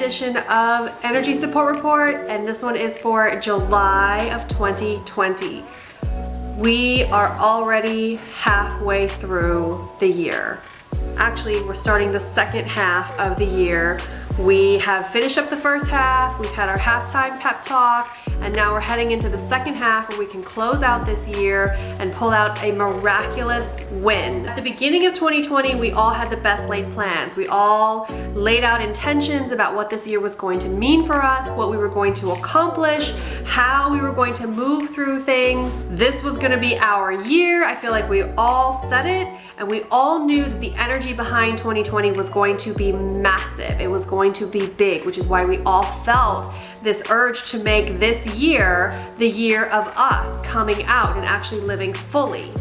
edition of Energy Support Report, and this one is for July of 2020. We are already halfway through the year. Actually, we're starting the second half of the year. We have finished up the first half, we've had our halftime pep talk, and now we're heading into the second half where we can close out this year and pull out a miraculous win. At the beginning of 2020, we all had the best laid plans. We all laid out intentions about what this year was going to mean for us, what we were going to accomplish, how we were going to move through things. This was gonna be our year. I feel like we all said it, and we all knew that the energy behind 2020 was going to be massive. It was going to be big, which is why we all felt this urge to make this year the year of us coming out and actually living fully.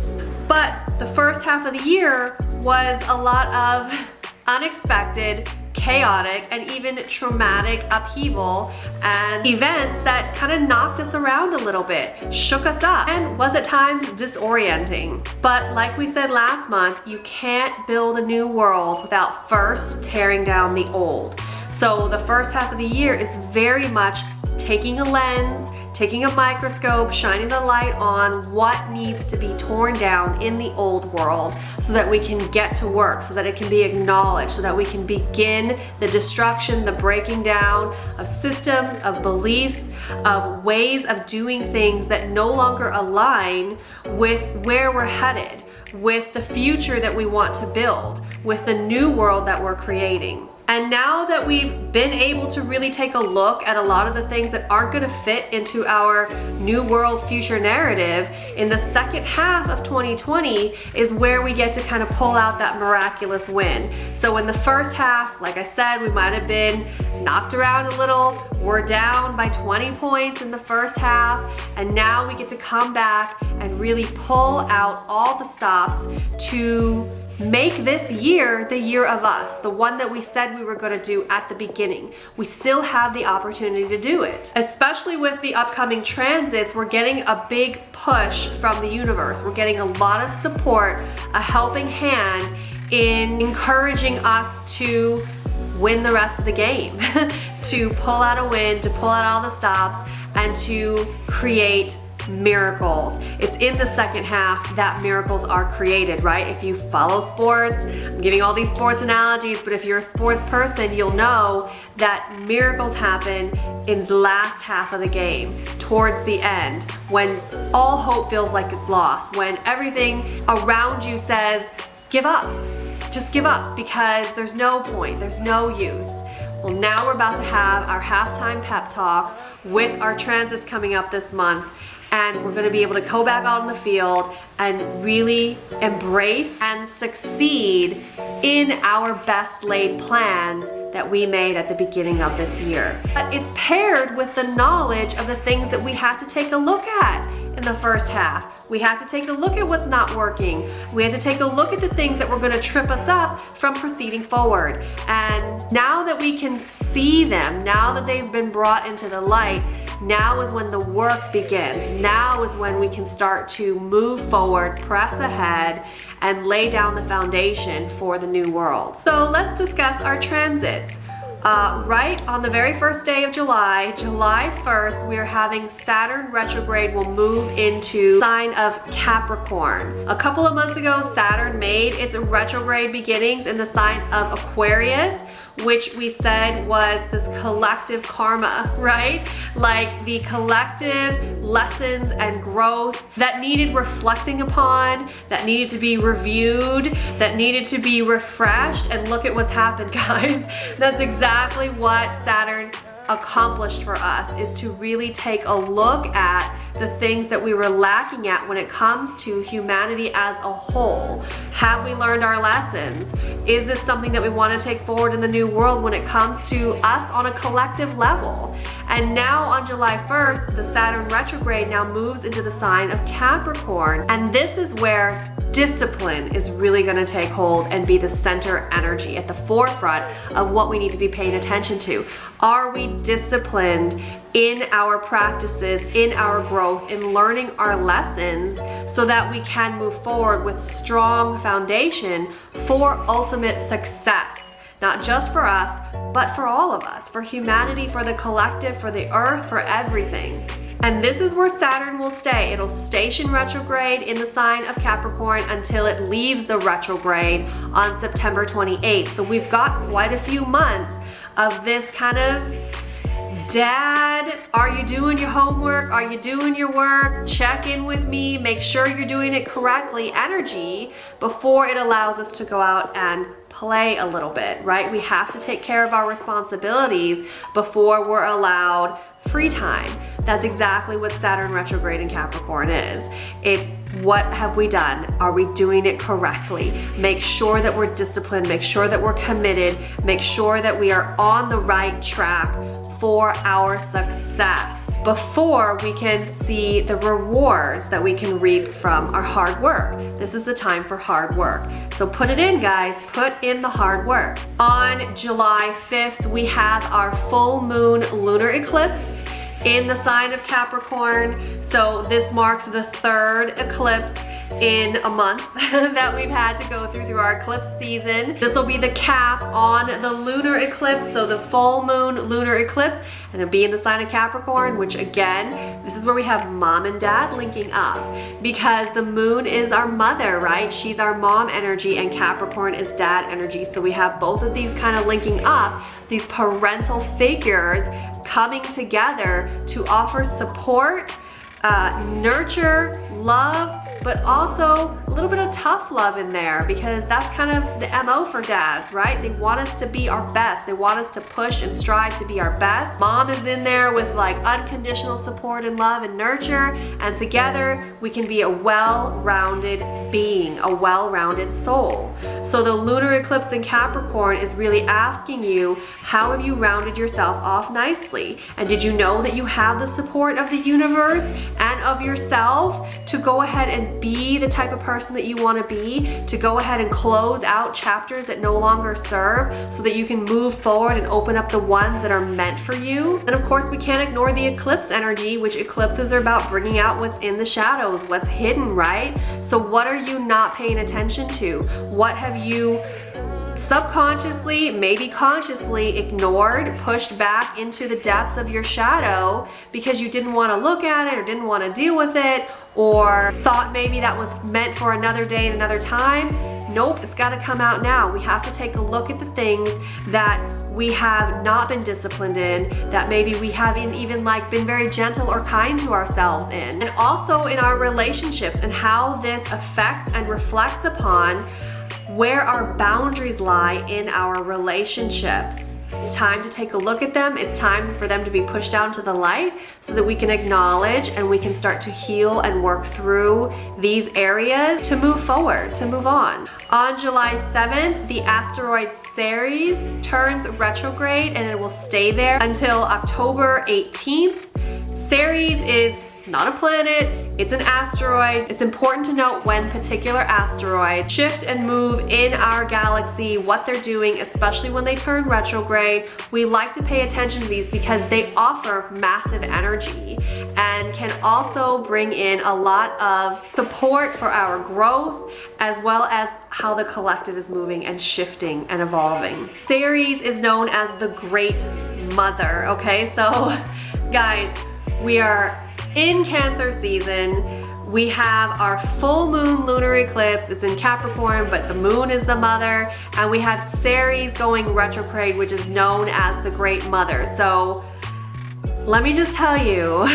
But the first half of the year was a lot of unexpected, chaotic, and even traumatic upheaval and events that kind of knocked us around a little bit, shook us up, and was at times disorienting. But like we said last month, you can't build a new world without first tearing down the old. So the first half of the year is very much taking a lens, taking a microscope, shining the light on what needs to be torn down in the old world so that we can get to work, so that it can be acknowledged, so that we can begin the destruction, the breaking down of systems, of beliefs, of ways of doing things that no longer align with where we're headed, with the future that we want to build, with the new world that we're creating. And now that we've been able to really take a look at a lot of the things that aren't gonna fit into our new world future narrative, in the second half of 2020 is where we get to kind of pull out that miraculous win. So in the first half, like I said, we might have been knocked around a little. We're down by 20 points in the first half, and now we get to come back and really pull out all the stops to make this year the year of us, the one that we said we were going to do at the beginning. We still have the opportunity to do it. Especially with the upcoming transits, we're getting a big push from the universe. We're getting a lot of support, a helping hand in encouraging us to win the rest of the game, to pull out a win, to pull out all the stops, and to create miracles. It's in the second half that miracles are created, right? If you follow sports, I'm giving all these sports analogies, but if you're a sports person, you'll know that miracles happen in the last half of the game, towards the end, when all hope feels like it's lost, when everything around you says, give up. Just give up because there's no point, there's no use. Well, now we're about to have our halftime pep talk with our transits coming up this month, and we're gonna be able to go back out in the field and really embrace and succeed in our best laid plans that we made at the beginning of this year. But it's paired with the knowledge of the things that we had to take a look at in the first half. We had to take a look at what's not working. We had to take a look at the things that were gonna trip us up from proceeding forward. And now that we can see them, now that they've been brought into the light, now is when the work begins. Now is when we can start to move forward, press ahead, and lay down the foundation for the new world. So let's discuss our transits. Right on the very first day of July, July 1st, we are having Saturn retrograde will move into sign of Capricorn. A couple of months ago, Saturn made its retrograde beginnings in the sign of Aquarius, which we said was this collective karma, right? Like the collective lessons and growth that needed reflecting upon, that needed to be reviewed, that needed to be refreshed, and look at what's happened, guys. That's exactly what Saturn accomplished for us, is to really take a look at the things that we were lacking at when it comes to humanity as a whole. Have we learned our lessons? Is this something that we want to take forward in the new world when it comes to us on a collective level? And now on July 1st, the Saturn retrograde now moves into the sign of Capricorn, and this is where discipline is really going to take hold and be the center energy at the forefront of what we need to be paying attention to. Are we disciplined in our practices, in our growth, in learning our lessons so that we can move forward with strong foundation for ultimate success? not just for us, but for all of us, for humanity, for the collective, for the earth, for everything. And this is where Saturn will stay. It'll station retrograde in the sign of Capricorn until it leaves the retrograde on September 28th. So we've got quite a few months of this kind of, Dad, are you doing your homework? Are you doing your work? Check in with me. Make sure you're doing it correctly energy before it allows us to go out and play a little bit, right? We have to take care of our responsibilities before we're allowed free time. That's exactly what Saturn retrograde in Capricorn is. It's what have we done? Are we doing it correctly? Make sure that we're disciplined, make sure that we're committed, make sure that we are on the right track for our success before we can see the rewards that we can reap from our hard work. This is the time for hard work. So put it in, guys, put in the hard work. On July 5th, we have our full moon lunar eclipse in the sign of Capricorn. So this marks the third eclipse in a month that we've had to go through our eclipse season. This will be the cap on the lunar eclipse, so the full moon lunar eclipse, and it'll be in the sign of Capricorn, which again, this is where we have mom and dad linking up, because the moon is our mother, right? She's our mom energy and Capricorn is dad energy. So we have both of these kind of linking up, these parental figures coming together to offer support, nurture, love, but also a little bit of tough love in there, because that's kind of the MO for dads, right? They want us to be our best. They want us to push and strive to be our best. Mom is in there with like unconditional support and love and nurture, and together we can be a well-rounded being, a well-rounded soul. So the lunar eclipse in Capricorn is really asking you, how have you rounded yourself off nicely? And did you know that you have the support of the universe and of yourself to go ahead and be the type of person that you want to be, to go ahead and close out chapters that no longer serve so that you can move forward and open up the ones that are meant for you? And of course, we can't ignore the eclipse energy, which eclipses are about bringing out what's in the shadows, what's hidden, right? So what are you not paying attention to? What have you subconsciously, maybe consciously ignored, pushed back into the depths of your shadow because you didn't want to look at it or didn't want to deal with it, or thought maybe that was meant for another day and another time? Nope, it's got to come out now. We have to take a look at the things that we have not been disciplined in, that maybe we haven't even like been very gentle or kind to ourselves in. And also in our relationships and how this affects and reflects upon where our boundaries lie in our relationships. It's time to take a look at them. It's time for them to be pushed down to the light so that we can acknowledge and we can start to heal and work through these areas to move forward, to move on. On July 7th, the Asteroid Series turns retrograde and it will stay there until October 18th. Ceres is not a planet, it's an asteroid. It's important to note when particular asteroids shift and move in our galaxy, what they're doing, especially when they turn retrograde. We like to pay attention to these because they offer massive energy and can also bring in a lot of support for our growth, as well as how the collective is moving and shifting and evolving. Ceres is known as the Great Mother, okay? So guys, we are in Cancer season. We have our full moon lunar eclipse. It's in Capricorn, but the moon is the mother. And we have Ceres going retrograde, which is known as the Great Mother. So let me just tell you,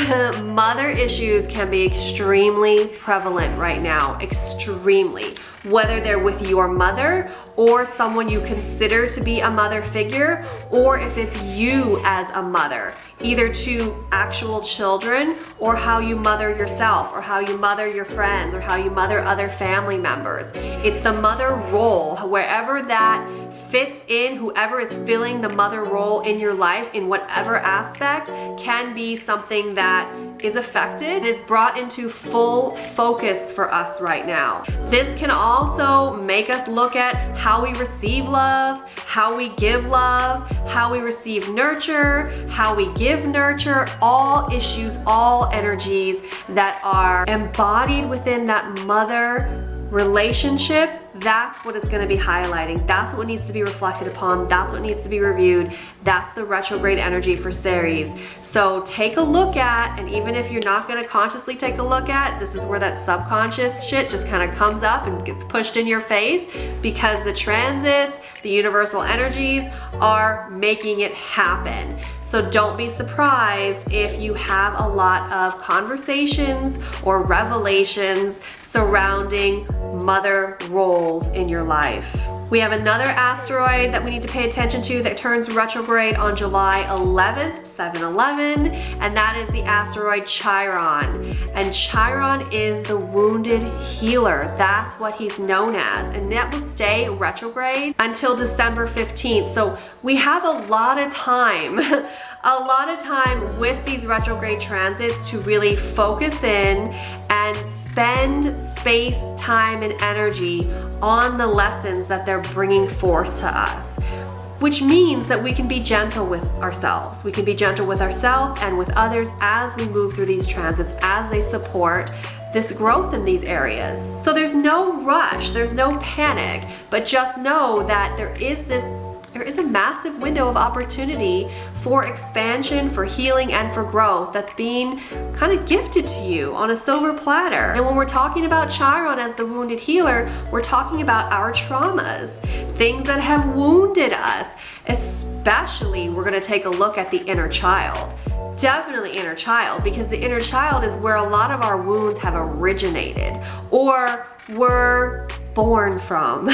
mother issues can be extremely prevalent right now, extremely. Whether they're with your mother or someone you consider to be a mother figure, or if it's you as a mother, either to actual children or how you mother yourself or how you mother your friends or how you mother other family members. It's the mother role, wherever that fits in, whoever is filling the mother role in your life in whatever aspect can be something that is affected and is brought into full focus for us right now. This can also make us look at how we receive love, how we give love, how we receive nurture, how we give nurture, all issues, all energies that are embodied within that mother relationship, that's what it's going to be highlighting. That's what needs to be reflected upon. That's what needs to be reviewed. That's the retrograde energy for Ceres. So take a look at, and even if you're not going to consciously take a look at, this is where that subconscious shit just kind of comes up and gets pushed in your face, because the transits, the universal energies are making it happen. So don't be surprised if you have a lot of conversations or revelations surrounding mother roles in your life. We have another asteroid that we need to pay attention to that turns retrograde on July 11th, 7/11, and that is the asteroid Chiron. And Chiron is the wounded healer. That's what he's known as. And that will stay retrograde until December 15th. So we have a lot of time, with these retrograde transits to really focus in and spend space, time, and energy on the lessons that they're bringing forth to us. Which means that we can be gentle with ourselves. We can be gentle with ourselves and with others as we move through these transits, as they support this growth in these areas. So there's no rush, there's no panic, but just know that there is a massive window of opportunity for expansion, for healing, and for growth that's being kind of gifted to you on a silver platter. And when we're talking about Chiron as the wounded healer, we're talking about our traumas, things that have wounded us. Especially, we're going to take a look at the inner child. Definitely inner child, because the inner child is where a lot of our wounds have originated or were born from,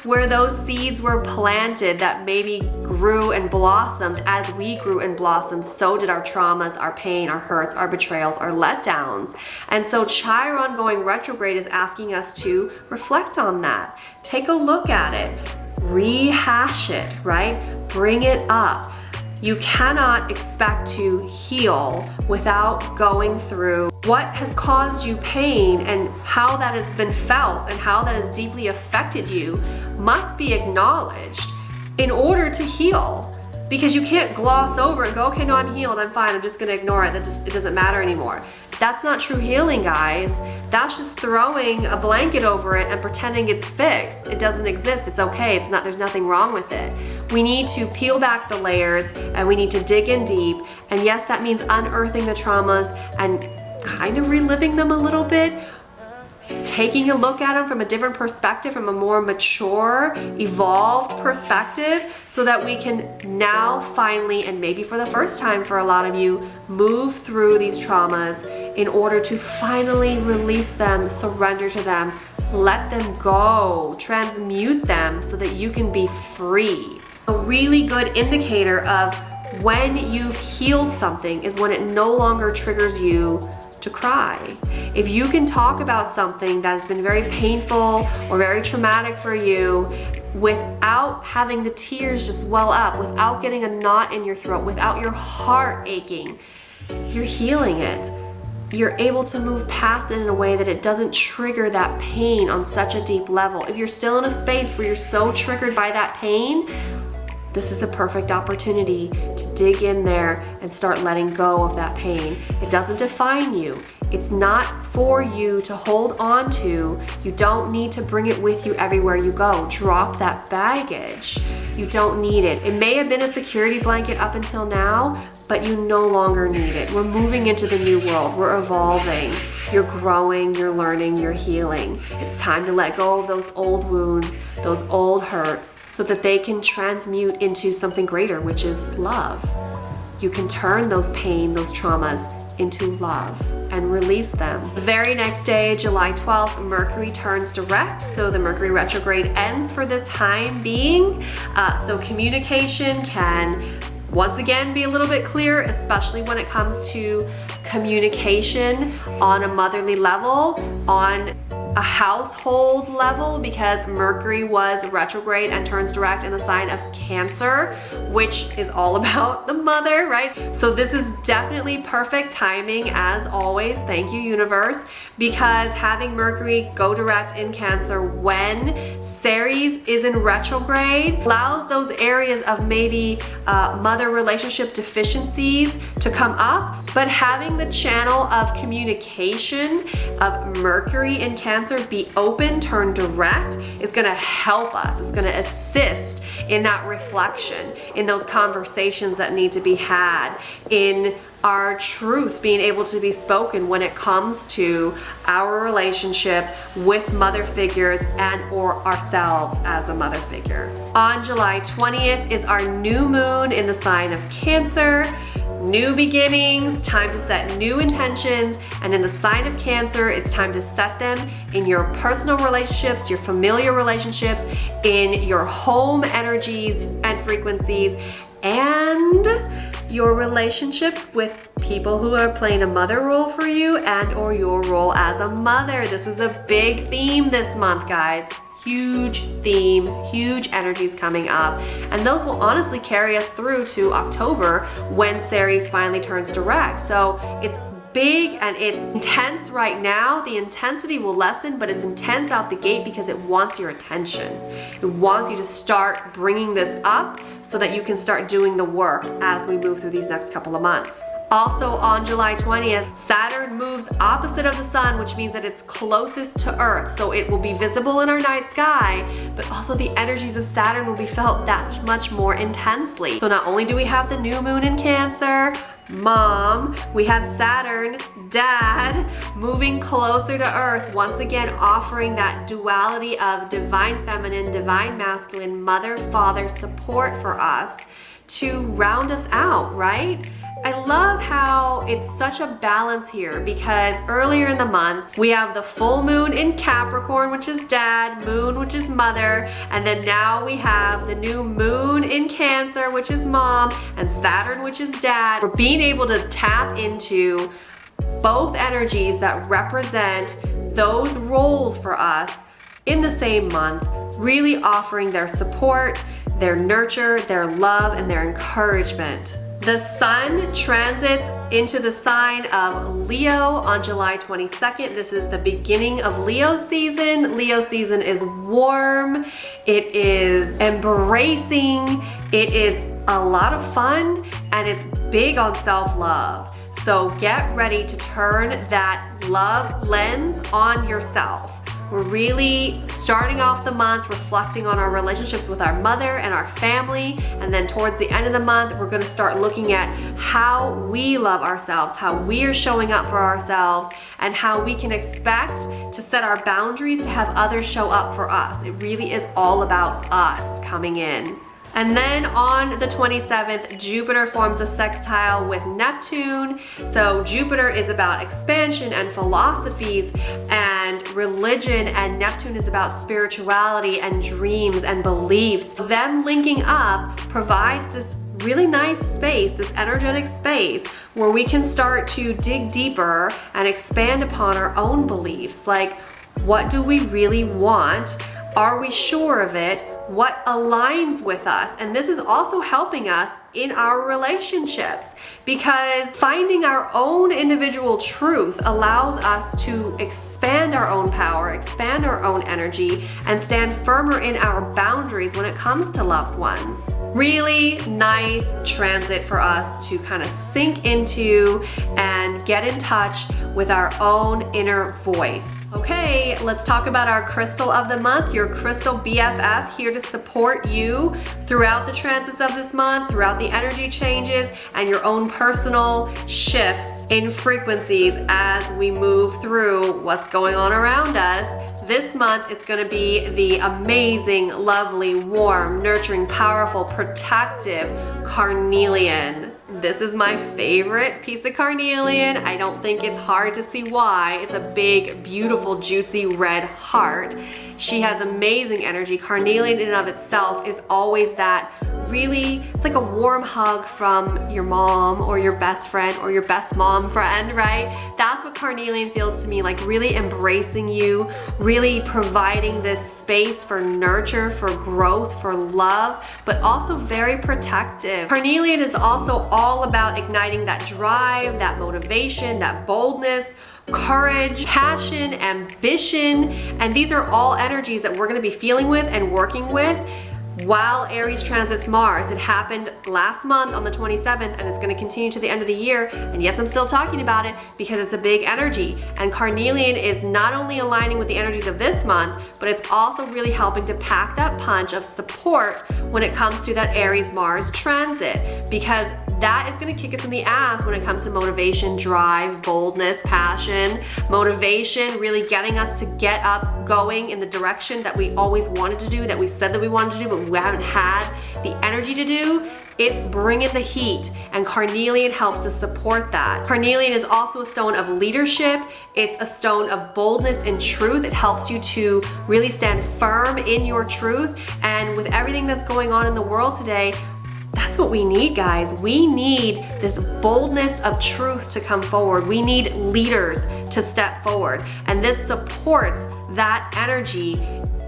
where those seeds were planted that maybe grew and blossomed. As we grew and blossomed, so did our traumas, our pain, our hurts, our betrayals, our letdowns. And so Chiron going retrograde is asking us to reflect on that. Take a look at it, rehash it, right? Bring it up. You cannot expect to heal without going through what has caused you pain, and how that has been felt and how that has deeply affected you must be acknowledged in order to heal. Because you can't gloss over and go, okay, no, I'm healed, I'm fine, I'm just gonna ignore it, it doesn't matter anymore. That's not true healing, guys. That's just throwing a blanket over it and pretending it's fixed. It doesn't exist, it's okay, there's nothing wrong with it. We need to peel back the layers and we need to dig in deep. And yes, that means unearthing the traumas and kind of reliving them a little bit, taking a look at them from a different perspective, from a more mature, evolved perspective, so that we can now finally, and maybe for the first time for a lot of you, move through these traumas in order to finally release them, surrender to them, let them go, transmute them so that you can be free. A really good indicator of when you've healed something is when it no longer triggers you to cry. If you can talk about something that has been very painful or very traumatic for you without having the tears just well up, without getting a knot in your throat, without your heart aching, you're healing it. You're able to move past it in a way that it doesn't trigger that pain on such a deep level. If you're still in a space where you're so triggered by that pain, this is a perfect opportunity to dig in there and start letting go of that pain. It doesn't define you. It's not for you to hold on to. You don't need to bring it with you everywhere you go. Drop that baggage. You don't need it. It may have been a security blanket up until now, but you no longer need it. We're moving into the new world. We're evolving. You're growing, you're learning, you're healing. It's time to let go of those old wounds, those old hurts, so that they can transmute into something greater, which is love. You can turn those pain, those traumas into love and release them. The very next day, July 12th, Mercury turns direct, so the Mercury retrograde ends for the time being. So communication can once again be a little bit clearer, especially when it comes to communication on a motherly level, on a household level, because Mercury was retrograde and turns direct in the sign of Cancer, which is all about the mother, right? So this is definitely perfect timing, as always. Thank you, universe, because having Mercury go direct in Cancer when Ceres is in retrograde allows those areas of maybe mother relationship deficiencies to come up, But having the channel of communication of Mercury in Cancer be open, turn direct, is gonna help us. It's gonna assist in that reflection, in those conversations that need to be had, in our truth being able to be spoken when it comes to our relationship with mother figures and or ourselves as a mother figure. On July 20th is our new moon in the sign of Cancer. New beginnings, time to set new intentions, and in the sign of Cancer, it's time to set them in your personal relationships, your familiar relationships, in your home energies and frequencies, and your relationships with people who are playing a mother role for you and or your role as a mother. This is a big theme this month, guys. Huge theme, huge energies coming up, and those will honestly carry us through to October when Ceres finally turns direct. So it's big and it's intense right now. The intensity will lessen, but it's intense out the gate because it wants your attention. It wants you to start bringing this up so that you can start doing the work as we move through these next couple of months. Also on July 20th, Saturn moves opposite of the sun, which means that it's closest to Earth. So it will be visible in our night sky, but also the energies of Saturn will be felt that much more intensely. So not only do we have the new moon in Cancer, Mom, we have Saturn, Dad, moving closer to Earth, once again offering that duality of divine feminine, divine masculine, mother, father support for us to round us out, right? I love how it's such a balance here because earlier in the month, we have the full moon in Capricorn, which is dad, moon, which is mother, and then now we have the new moon in Cancer, which is mom, and Saturn, which is dad. We're being able to tap into both energies that represent those roles for us in the same month, really offering their support, their nurture, their love, and their encouragement. The sun transits into the sign of Leo on July 22nd. This is the beginning of Leo season. Leo season is warm, it is embracing, it is a lot of fun, and it's big on self-love. So get ready to turn that love lens on yourself. We're really starting off the month reflecting on our relationships with our mother and our family, and then towards the end of the month we're going to start looking at how we love ourselves, how we are showing up for ourselves, and how we can expect to set our boundaries to have others show up for us. It really is all about us coming in. And then on the 27th, Jupiter forms a sextile with Neptune. So Jupiter is about expansion and philosophies and religion, and Neptune is about spirituality and dreams and beliefs. Them linking up provides this really nice space, this energetic space where we can start to dig deeper and expand upon our own beliefs. Like, what do we really want? Are we sure of it? What aligns with us? And this is also helping us in our relationships, because finding our own individual truth allows us to expand our own power, expand our own energy, and stand firmer in our boundaries when it comes to loved ones. Really nice transit for us to kind of sink into and get in touch with our own inner voice. Okay, let's talk about our crystal of the month, your crystal BFF, here to support you throughout the transits of this month, throughout the energy changes, and your own personal shifts in frequencies as we move through what's going on around us. This month, it's going to be the amazing, lovely, warm, nurturing, powerful, protective carnelian. This is my favorite piece of carnelian. I don't think it's hard to see why. It's a big, beautiful, juicy red heart. She has amazing energy. Carnelian in and of itself is always that really, it's like a warm hug from your mom or your best friend or your best mom friend, right? That's what carnelian feels to me, like really embracing you, really providing this space for nurture, for growth, for love, but also very protective. Carnelian is also all about igniting that drive, that motivation, that boldness, courage, passion, ambition, and these are all energies that we're going to be feeling with and working with while Aries transits Mars. It happened last month on the 27th, and it's going to continue to the end of the year. And yes, I'm still talking about it because it's a big energy. And carnelian is not only aligning with the energies of this month, but it's also really helping to pack that punch of support when it comes to that Aries Mars transit, because that is going to kick us in the ass when it comes to motivation, drive, boldness, passion, motivation, really getting us to get up, going in the direction that we always wanted to do, that we said that we wanted to do, but we haven't had the energy to do. It's bringing the heat, and carnelian helps to support that. Carnelian is also a stone of leadership. It's a stone of boldness and truth. It helps you to really stand firm in your truth. And with everything that's going on in the world today, that's what we need, guys. We need this boldness of truth to come forward. We need leaders to step forward. And this supports that energy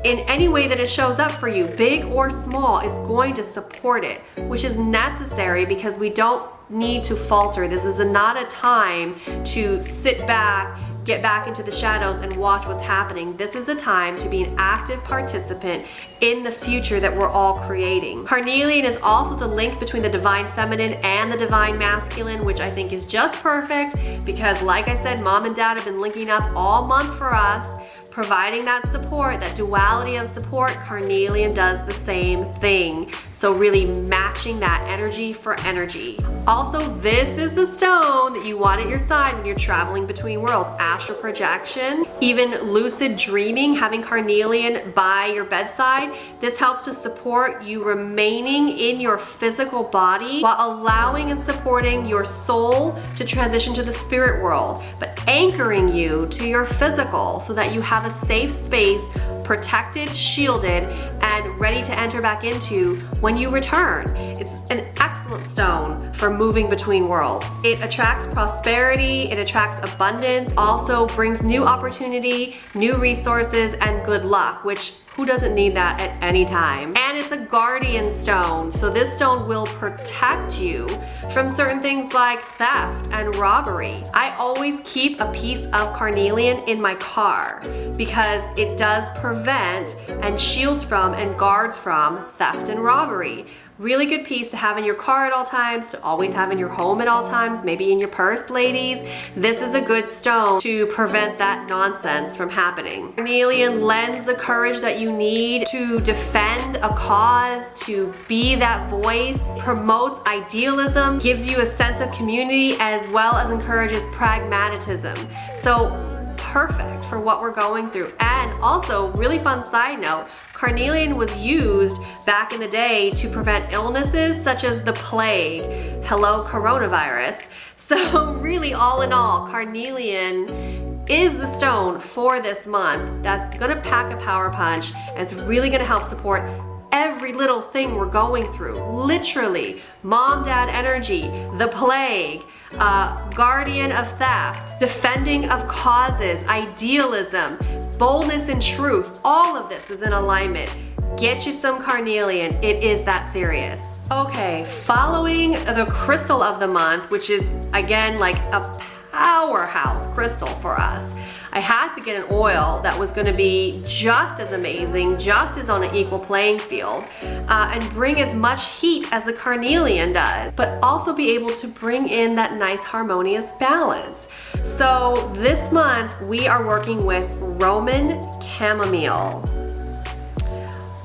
in any way that it shows up for you, big or small. It's going to support it, which is necessary because we don't need to falter. This is not a time to sit back, get back into the shadows and watch what's happening. This is a time to be an active participant in the future that we're all creating. Carnelian is also the link between the divine feminine and the divine masculine, which I think is just perfect because, like I said, mom and dad have been linking up all month for us, providing that support, that duality of support. Carnelian does the same thing. So really matching that energy for energy. Also, this is the stone that you want at your side when you're traveling between worlds. Astral projection, even lucid dreaming, having carnelian by your bedside. This helps to support you remaining in your physical body while allowing and supporting your soul to transition to the spirit world, but anchoring you to your physical so that you have a safe space, protected, shielded, and ready to enter back into when you return. It's an excellent stone for moving between worlds. It attracts prosperity, it attracts abundance, also brings new opportunity, new resources, and good luck, which who doesn't need that at any time? And it's a guardian stone, so this stone will protect you from certain things like theft and robbery. I always keep a piece of carnelian in my car because it does prevent and shields from and guards from theft and robbery. Really good piece to have in your car at all times, to always have in your home at all times, maybe in your purse, ladies. This is a good stone to prevent that nonsense from happening. Carnelian lends the courage that you need to defend a cause, to be that voice, promotes idealism, gives you a sense of community, as well as encourages pragmatism. So perfect for what we're going through. And also, really fun side note, carnelian was used back in the day to prevent illnesses such as the plague. Hello, coronavirus. So really, all in all, carnelian is the stone for this month that's gonna pack a power punch, and it's really gonna help support every little thing we're going through. Literally, mom, dad energy, the plague, guardian of theft, defending of causes, idealism, boldness and truth. All of this is in alignment. Get you some carnelian. It is that serious. Okay, following the crystal of the month, which is again like a powerhouse crystal for us, I had to get an oil that was going to be just as amazing, just as on an equal playing field, and bring as much heat as the carnelian does, but also be able to bring in that nice harmonious balance. So this month we are working with Roman chamomile.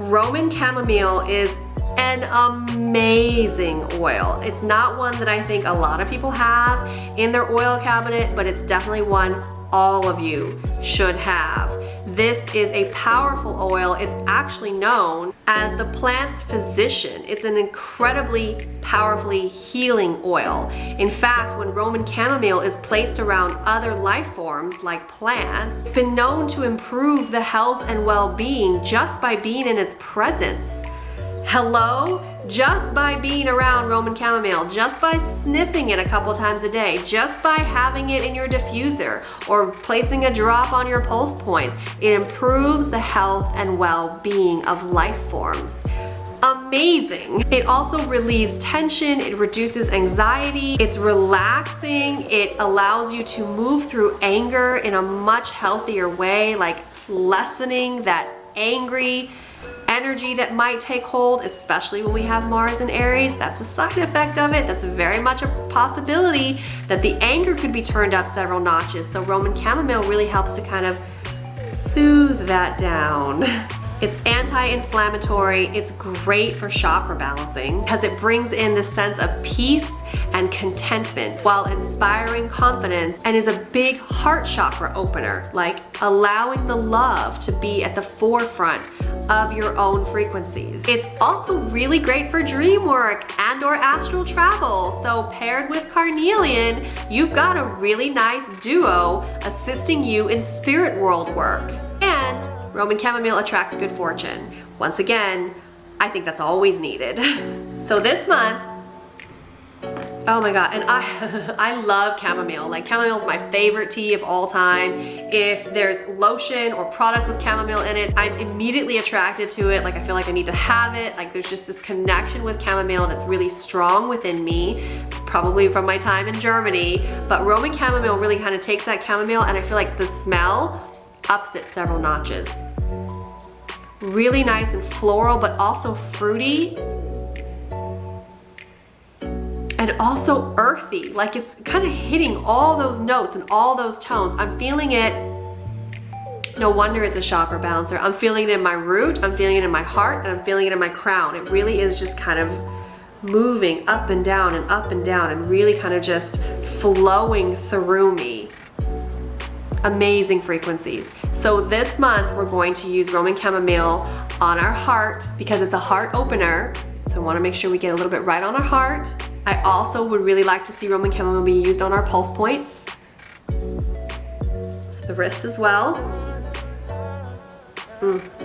Roman chamomile is an amazing oil. It's not one that I think a lot of people have in their oil cabinet, but it's definitely one all of you should have. This is a powerful oil. It's actually known as the plant's physician. It's an incredibly powerfully healing oil. In fact, when Roman chamomile is placed around other life forms like plants, it's been known to improve the health and well-being just by being in its presence. Hello? Just by being around Roman chamomile, just by sniffing it a couple times a day, just by having it in your diffuser or placing a drop on your pulse points, it improves the health and well-being of life forms. Amazing. It also relieves tension, it reduces anxiety, it's relaxing, it allows you to move through anger in a much healthier way, like lessening that angry energy that might take hold, especially when we have Mars in Aries. That's a side effect of it. That's very much a possibility that the anger could be turned up several notches. So Roman chamomile really helps to kind of soothe that down. It's anti-inflammatory, it's great for chakra balancing because it brings in this sense of peace and contentment while inspiring confidence, and is a big heart chakra opener, like allowing the love to be at the forefront of your own frequencies. It's also really great for dream work and or astral travel. So paired with carnelian, you've got a really nice duo assisting you in spirit world work. And Roman chamomile attracts good fortune. Once again, I think that's always needed. So this month, oh my God, and I love chamomile. Like, chamomile is my favorite tea of all time. If there's lotion or products with chamomile in it, I'm immediately attracted to it. Like, I feel like I need to have it. Like, there's just this connection with chamomile that's really strong within me. It's probably from my time in Germany, but Roman chamomile really kind of takes that chamomile, and I feel like the smell ups it several notches. Really nice and floral, but also fruity. And also earthy, like it's kind of hitting all those notes and all those tones. I'm feeling it. No wonder it's a chakra balancer. I'm feeling it in my root, I'm feeling it in my heart, and I'm feeling it in my crown. It really is just kind of moving up and down and up and down and really kind of just flowing through me. Amazing frequencies. So this month we're going to use Roman chamomile on our heart because it's a heart opener. So I want to make sure we get a little bit right on our heart. I also would really like to see Roman chamomile be used on our pulse points. So the wrist as well.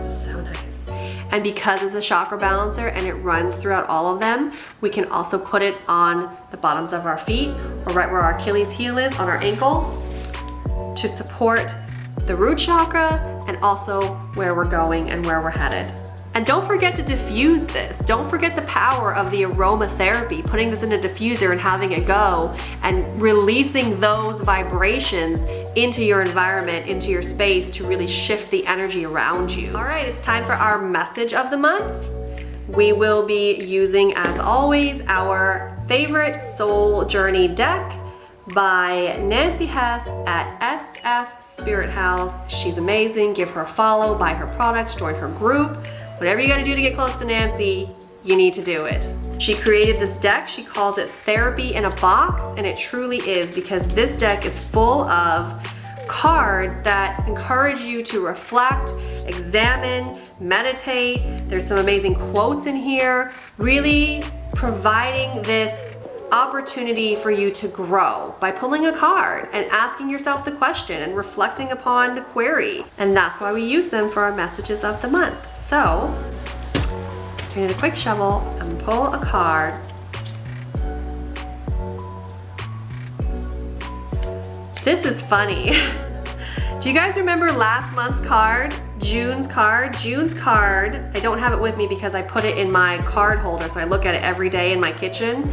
So nice. And because it's a chakra balancer and it runs throughout all of them, we can also put it on the bottoms of our feet or right where our Achilles heel is on our ankle to support the root chakra and also where we're going and where we're headed. And don't forget to diffuse this. Don't forget the power of the aromatherapy, putting this in a diffuser and having it go and releasing those vibrations into your environment, into your space to really shift the energy around you. All right, it's time for our message of the month. We will be using, as always, our favorite soul journey deck by Nancy Hess at SF Spirit House. She's amazing. Give her a follow, buy her products, join her group. Whatever you gotta do to get close to Nancy, you need to do it. She created this deck. She calls it Therapy in a Box, and it truly is, because this deck is full of cards that encourage you to reflect, examine, meditate. There's some amazing quotes in here, really providing this opportunity for you to grow by pulling a card and asking yourself the question and reflecting upon the query. And that's why we use them for our messages of the month. So, let's turn in a quick shovel and pull a card. This is funny. Do you guys remember last month's card? June's card? June's card, I don't have it with me because I put it in my card holder, so I look at it every day in my kitchen.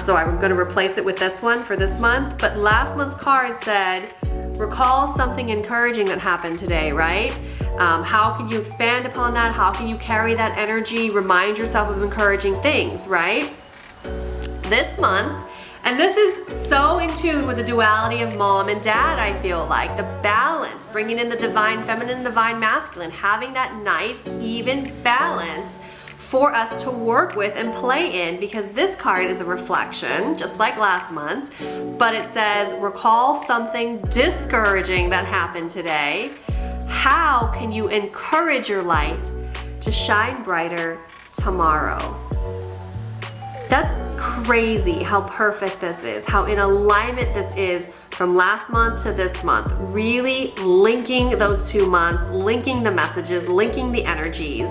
So I'm gonna replace it with this one for this month. But last month's card said, recall something encouraging that happened today, right? How can you expand upon that? How can you carry that energy? Remind yourself of encouraging things, right? This month, and this is so in tune with the duality of mom and dad, I feel like. The balance, bringing in the divine feminine and divine masculine, having that nice, even balance for us to work with and play in, because this card is a reflection, just like last month's, but it says, recall something discouraging that happened today. How can you encourage your light to shine brighter tomorrow? That's crazy how perfect this is, how in alignment this is from last month to this month. Really linking those 2 months, linking the messages, linking the energies,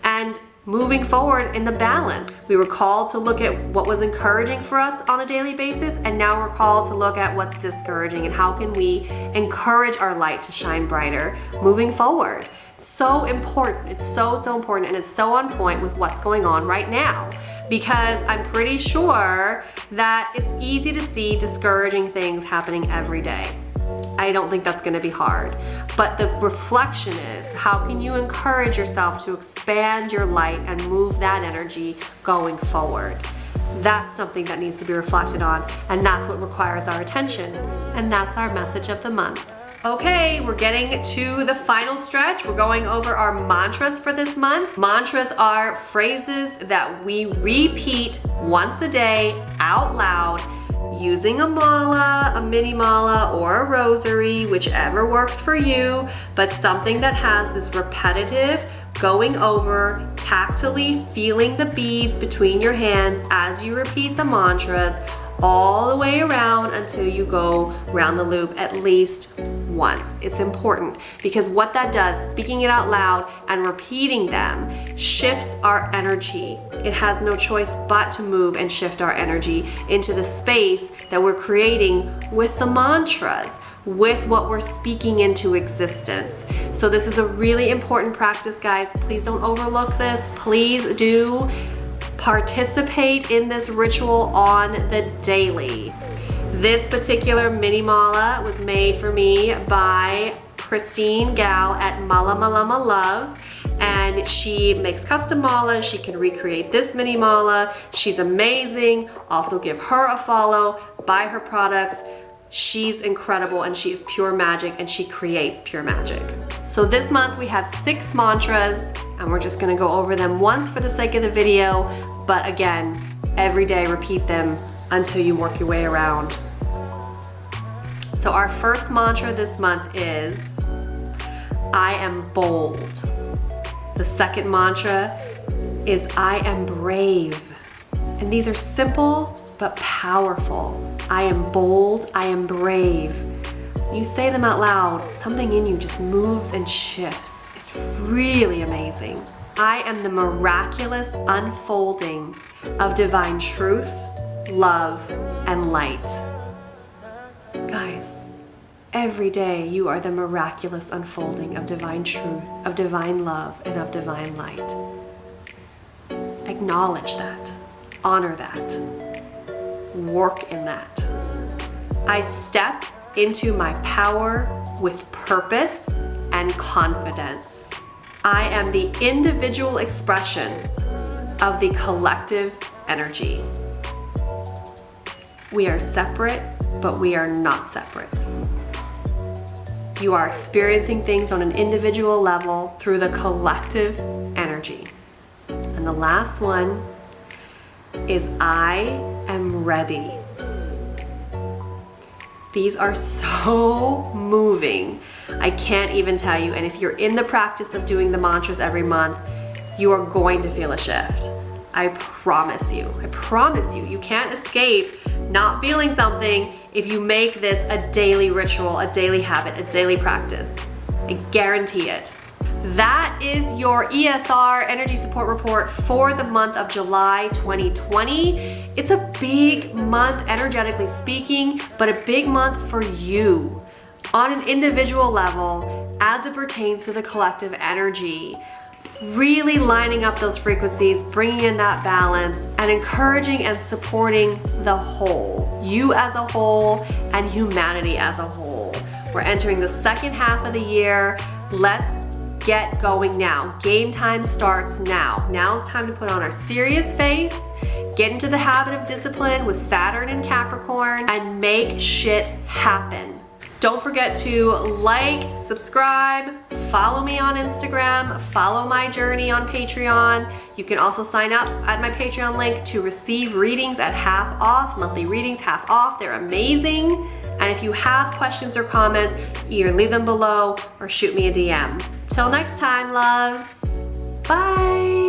and moving forward in the balance. We were called to look at what was encouraging for us on a daily basis, and now we're called to look at what's discouraging and how can we encourage our light to shine brighter moving forward. So important. It's so important, and it's so on point with what's going on right now, because I'm pretty sure that it's easy to see discouraging things happening every day. I don't think that's gonna be hard. But the reflection is, how can you encourage yourself to expand your light and move that energy going forward? That's something that needs to be reflected on, and that's what requires our attention. And that's our message of the month. Okay, we're getting to the final stretch. We're going over our mantras for this month. Mantras are phrases that we repeat once a day out loud using a mala, a mini mala, or a rosary, whichever works for you, but something that has this repetitive going over, tactily feeling the beads between your hands as you repeat the mantras all the way around until you go round the loop at least once. It's important because what that does, speaking it out loud and repeating them, shifts our energy. It has no choice but to move and shift our energy into the space that we're creating with the mantras, with what we're speaking into existence. So this is a really important practice, guys. Please don't overlook this. Please do participate in this ritual on the daily. This particular mini mala was made for me by Christine Gal at Mala Malama Love, and she makes custom malas. She can recreate this mini mala. She's amazing. Also give her a follow, buy her products. She's incredible and she's pure magic and she creates pure magic. So this month we have 6 mantras and we're just gonna go over them once for the sake of the video, but again, every day repeat them until you work your way around. So our first mantra this month is, I am bold. The second mantra is, I am brave. And these are simple but powerful. I am bold, I am brave. When you say them out loud, something in you just moves and shifts. It's really amazing. I am the miraculous unfolding of divine truth, love, and light. Guys, every day you are the miraculous unfolding of divine truth, of divine love, and of divine light. Acknowledge that. Honor that. Work in that. I step into my power with purpose and confidence. I am the individual expression of the collective energy. We are separate, but we are not separate. You are experiencing things on an individual level through the collective energy. And the last one is, I am ready. These are so moving. I can't even tell you. And if you're in the practice of doing the mantras every month, you are going to feel a shift. I promise you. I promise you. You can't escape not feeling something if you make this a daily ritual, a daily habit, a daily practice. I guarantee it. That is your ESR Energy Support Report for the month of July 2020. It's a big month, energetically speaking, but a big month for you on an individual level as it pertains to the collective energy. Really lining up those frequencies, bringing in that balance, and encouraging and supporting the whole. You as a whole and humanity as a whole. We're entering the second half of the year. Let's get going now. Game time starts now. Now's time to put on our serious face, get into the habit of discipline with Saturn and Capricorn, and make shit happen. Don't forget to like, subscribe, follow me on Instagram, follow my journey on Patreon. You can also sign up at my Patreon link to receive readings at half off, monthly readings half off. They're amazing. And if you have questions or comments, either leave them below or shoot me a DM. Till next time, loves. Bye.